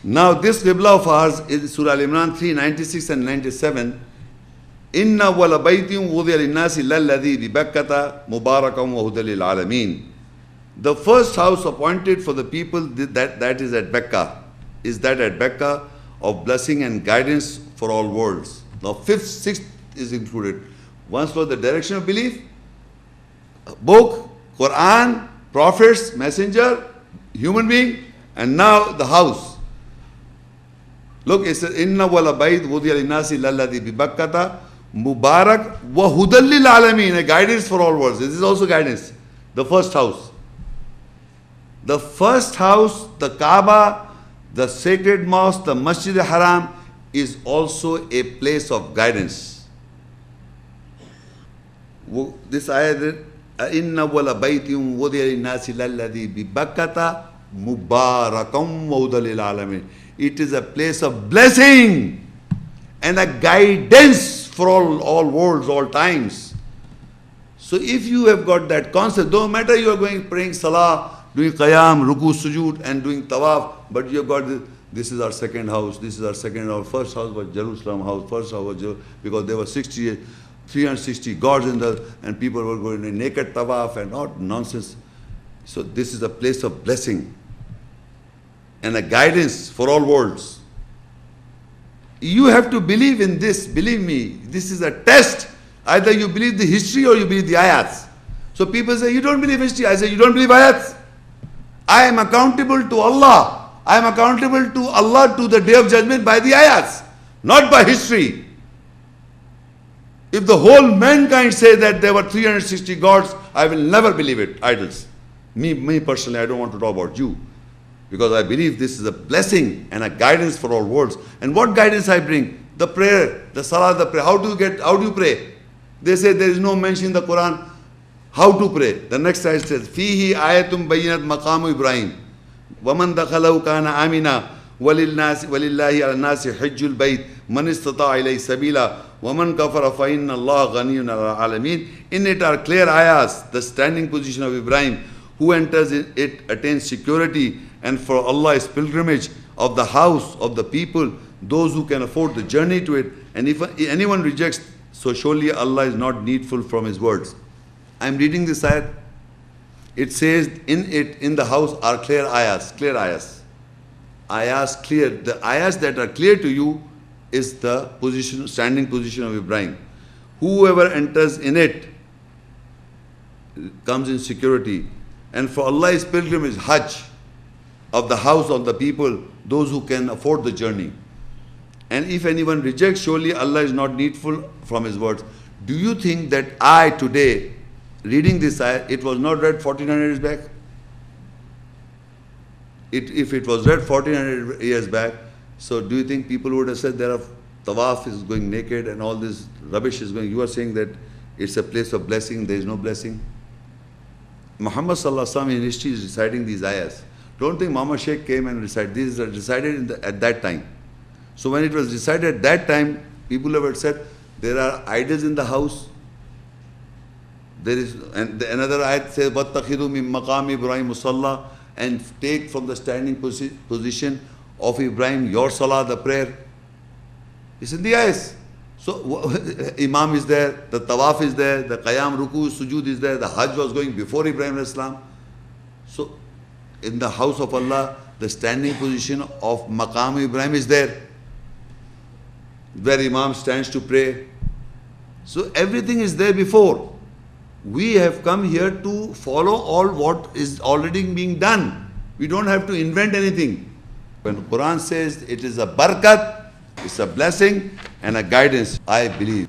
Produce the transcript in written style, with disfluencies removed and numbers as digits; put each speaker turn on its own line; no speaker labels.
Now this Qibla of ours is Surah Al-Imran 3, 96 and 97. Inna awwala baytin wudi'a lin-nasi lalladhi bi Bakkata mubarakan wa hudan lil alamin. The first house appointed for the people that is at Becca, is that at Becca of blessing and guidance for all worlds. Now fifth, sixth is included. Once was the direction of belief, book, Quran, prophets, messenger, human being, and now the house. Look, it says, Inna wala bayt wudi'a lin-nasi lalladhi bi Bakkata mubarak wa hudan lil alamin, a guidance for all worlds. This is also guidance. The first house. The first house, the Kaaba, the sacred mosque, the Masjid al-Haram is also a place of guidance. This ayah, Inna wala baytin wudi'a lin-nasi lalladhi bi Bakkata mubarakan wa hudan lil alamin. It is a place of blessing and a guidance for all worlds, all times. So if you have got that concept, don't matter you are going praying salah, doing qiyam, ruku, sujood and doing tawaf, but you have got this is our second house, this is our second house. First house was Jerusalem house, first house was Jerusalem, because there were 360 gods in the, and people were going in naked tawaf and all nonsense. So this is a place of blessing and a guidance for all worlds. You have to believe in this, believe me, this is a test. Either you believe the history or you believe the ayats. So people say, you don't believe history. I say, you don't believe ayats? I am accountable to Allah. I am accountable to Allah to the day of judgment by the ayats, not by history. If the whole mankind say that there were 360 gods, I will never believe it, idols. Me personally, I don't want to talk about you. Because I believe this is a blessing and a guidance for all worlds. And what guidance I bring? The prayer, the salah, the prayer. How do you pray? They say there is no mention in the Quran how to pray. The next ayah says, Fihi ayatum bayinat maqamu Ibrahim. Waman dakhalahu kana amina. Walillahi ala nasi hajjul bayt. Man istata'a ilayhi sabila. Waman kafara fa inna Allah ghaniyun ala alamin. In it are clear ayahs, the standing position of Ibrahim. Who enters it attains security, and for Allah is pilgrimage of the house of the people, those who can afford the journey to it. And if anyone rejects, so surely Allah is not needful from His words. I am reading this ayat. It says in the house are clear ayahs, clear ayahs. Ayahs clear. The ayahs that are clear to you is the position, standing position of Ibrahim. Whoever enters in it comes in security. And for Allah is pilgrimage, Hajj, of the house of the people, those who can afford the journey. And if anyone rejects, surely Allah is not needful from His words. Do you think that I today, reading this ayah, it was not read 1400 years back? If it was read 1400 years back, so do you think people would have said there are tawaf is going naked and all this rubbish is going? You are saying that it's a place of blessing, there is no blessing. Muhammad sallallahu alaihi wasallam in history is reciting these ayahs. Don't think Mama Shaikh came and recited. These are recited at that time. So when it was recited at that time, people have said, there are idols in the house. There is, and another ayat says, وَاتَّخِذُوا مِن مَقَامِ إِبْرَاهِيمَ مُصَلَّى, and take from the standing position of Ibrahim your salah, the prayer. It's in the ayahs. So Imam is there, the tawaf is there, the qiyam, ruku, sujood is there, the hajj was going before Ibrahim Islam. So in the house of Allah, the standing position of Maqam Ibrahim is there, where Imam stands to pray. So everything is there before. We have come here to follow all what is already being done. We don't have to invent anything. When Quran says it is a barakat, it's a blessing and a guidance, I believe.